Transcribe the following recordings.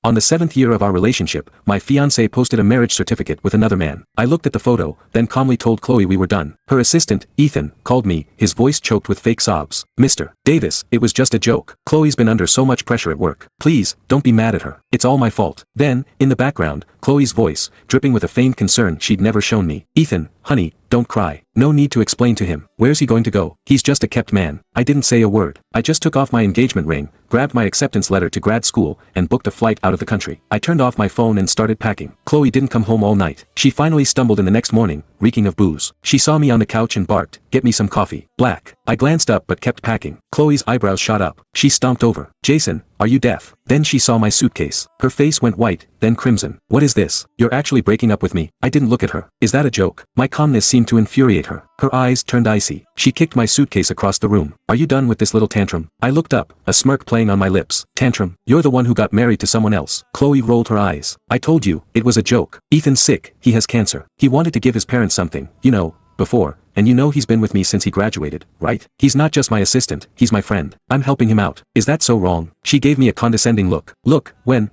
On the 7th year of our relationship, my fiancé posted a marriage certificate with another man. I looked at the photo, then calmly told Chloe we were done. Her assistant, Ethan, called me, his voice choked with fake sobs. Mr. Davis, it was just a joke. Chloe's been under so much pressure at work. Please, don't be mad at her. It's all my fault. Then, in the background, Chloe's voice, dripping with a feigned concern she'd never shown me. Ethan, honey, don't cry. No need to explain to him. Where's he going to go? He's just a kept man. I didn't say a word. I just took off my engagement ring, grabbed my acceptance letter to grad school, and booked a flight out of the country. I turned off my phone and started packing. Chloe didn't come home all night. She finally stumbled in the next morning, reeking of booze. She saw me on the couch and barked, "Get me some coffee." Black. I glanced up but kept packing. Chloe's eyebrows shot up. She stomped over. "Jason, are you deaf?" Then she saw my suitcase. Her face went white, then crimson. "What is this? You're actually breaking up with me?" I didn't look at her. Is that a joke? My calmness seemed to infuriate her. Her eyes turned icy. She kicked my suitcase across the room. "Are you done with this little tantrum?" I looked up, a smirk playing on my lips. "Tantrum? You're the one who got married to someone else." Chloe rolled her eyes. "I told you, it was a joke. Ethan's sick, he has cancer. He wanted to give his parents something, before, and he's been with me since he graduated, right? He's not just my assistant, he's my friend. I'm helping him out. Is that so wrong?" She gave me a condescending look. "Look, when,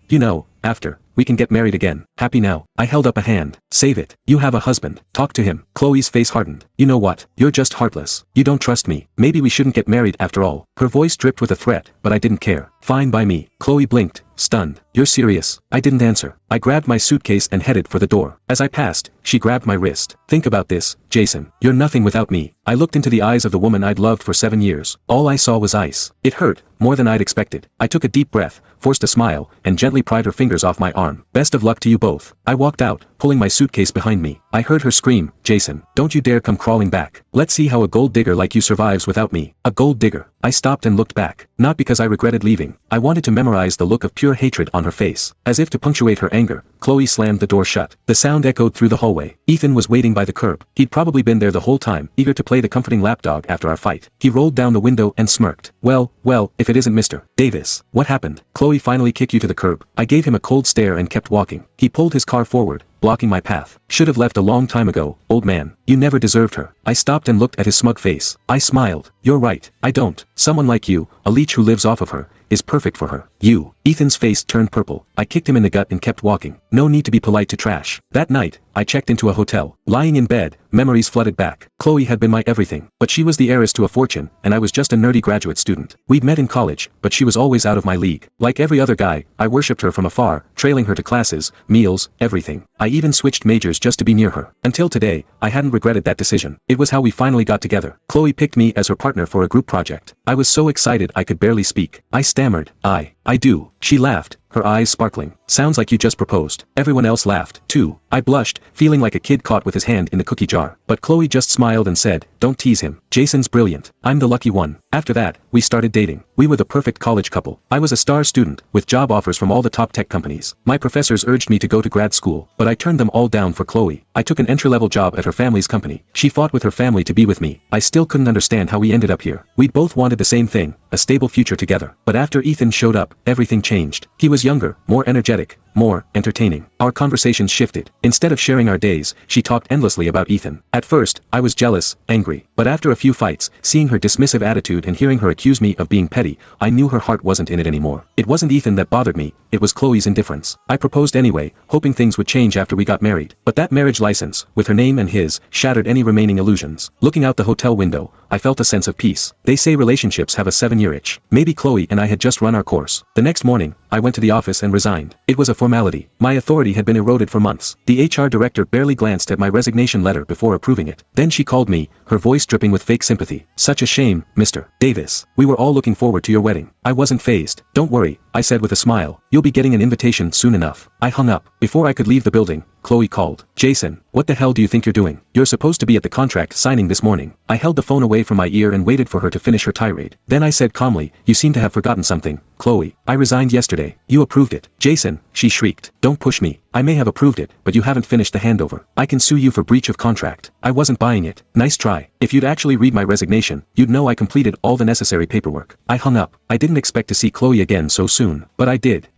after, we can get married again. Happy now." I held up a hand. "Save it. You have a husband. Talk to him." Chloe's face hardened. "You know what? You're just heartless. You don't trust me. Maybe we shouldn't get married after all." Her voice dripped with a threat, but I didn't care. "Fine by me." Chloe blinked, stunned. "You're serious?" I didn't answer. I grabbed my suitcase and headed for the door. As I passed, she grabbed my wrist. "Think about this, Jason. You're nothing without me." I looked into the eyes of the woman I'd loved for 7 years. All I saw was ice. It hurt, more than I'd expected. I took a deep breath, forced a smile, and gently pried her fingers off my arm. "Best of luck to you both." I walked out, pulling my suitcase behind me. I heard her scream, "Jason, don't you dare come crawling back. Let's see how a gold digger like you survives without me." A gold digger. I stopped and looked back. Not because I regretted leaving. I wanted to memorize the look of pure hatred on her face. As if to punctuate her anger, Chloe slammed the door shut. The sound echoed through the hallway. Ethan was waiting by the curb. He'd probably been there the whole time, eager to play the comforting lapdog after our fight. He rolled down the window and smirked. Well, if it isn't Mr. Davis. What happened? Chloe finally kicked you to the curb." I gave him a cold stare and kept walking. He pulled his car forward, blocking my path. "Should have left a long time ago, old man. You never deserved her." I stopped and looked at his smug face. I smiled. "You're right, I don't. Someone like you, a leech who lives off of her, is perfect for her. You." Ethan's face turned purple. I kicked him in the gut and kept walking. No need to be polite to trash. That night, I checked into a hotel. Lying in bed, memories flooded back. Chloe had been my everything. But she was the heiress to a fortune, and I was just a nerdy graduate student. We'd met in college, but she was always out of my league. Like every other guy, I worshipped her from afar, trailing her to classes, meals, everything. I even switched majors just to be near her. Until today, I hadn't regretted that decision. It was how we finally got together. Chloe picked me as her partner for a group project. I was so excited I could barely speak. I stammered, I do." She laughed, her eyes sparkling. "Sounds like you just proposed." Everyone else laughed, too. I blushed, feeling like a kid caught with his hand in the cookie jar. But Chloe just smiled and said, "Don't tease him. Jason's brilliant. I'm the lucky one." After that, we started dating. We were the perfect college couple. I was a star student, with job offers from all the top tech companies. My professors urged me to go to grad school, but I turned them all down for Chloe. I took an entry-level job at her family's company. She fought with her family to be with me. I still couldn't understand how we ended up here. We'd both wanted the same thing, a stable future together. But after Ethan showed up, everything changed. He was younger, more energetic, more entertaining. Our conversations shifted. Instead of sharing our days, she talked endlessly about Ethan. At first, I was jealous, angry. But after a few fights, seeing her dismissive attitude and hearing her accuse me of being petty, I knew her heart wasn't in it anymore. It wasn't Ethan that bothered me, it was Chloe's indifference. I proposed anyway, hoping things would change after we got married. But that marriage license, with her name and his, shattered any remaining illusions. Looking out the hotel window, I felt a sense of peace. They say relationships have a 7-year itch. Maybe Chloe and I had just run our course. The next morning, I went to the office and resigned. It was a formality. My authority had been eroded for months. The HR director barely glanced at my resignation letter before approving it. Then she called me, her voice dripping with fake sympathy. "Such a shame, Mr. Davis. We were all looking forward to your wedding." I wasn't fazed. "Don't worry," I said with a smile. "You'll be getting an invitation soon enough." I hung up. Before I could leave the building, Chloe called. "Jason, what the hell do you think you're doing? You're supposed to be at the contract signing this morning." I held the phone away from my ear and waited for her to finish her tirade. Then I said calmly, "You seem to have forgotten something, Chloe. I resigned yesterday. You approved it." "Jason," she shrieked, "don't push me. I may have approved it, but you haven't finished the handover. I can sue you for breach of contract." I wasn't buying it. Nice try. If you'd actually read my resignation, you'd know I completed all the necessary paperwork. I hung up. I didn't expect to see Chloe again so soon, but I did.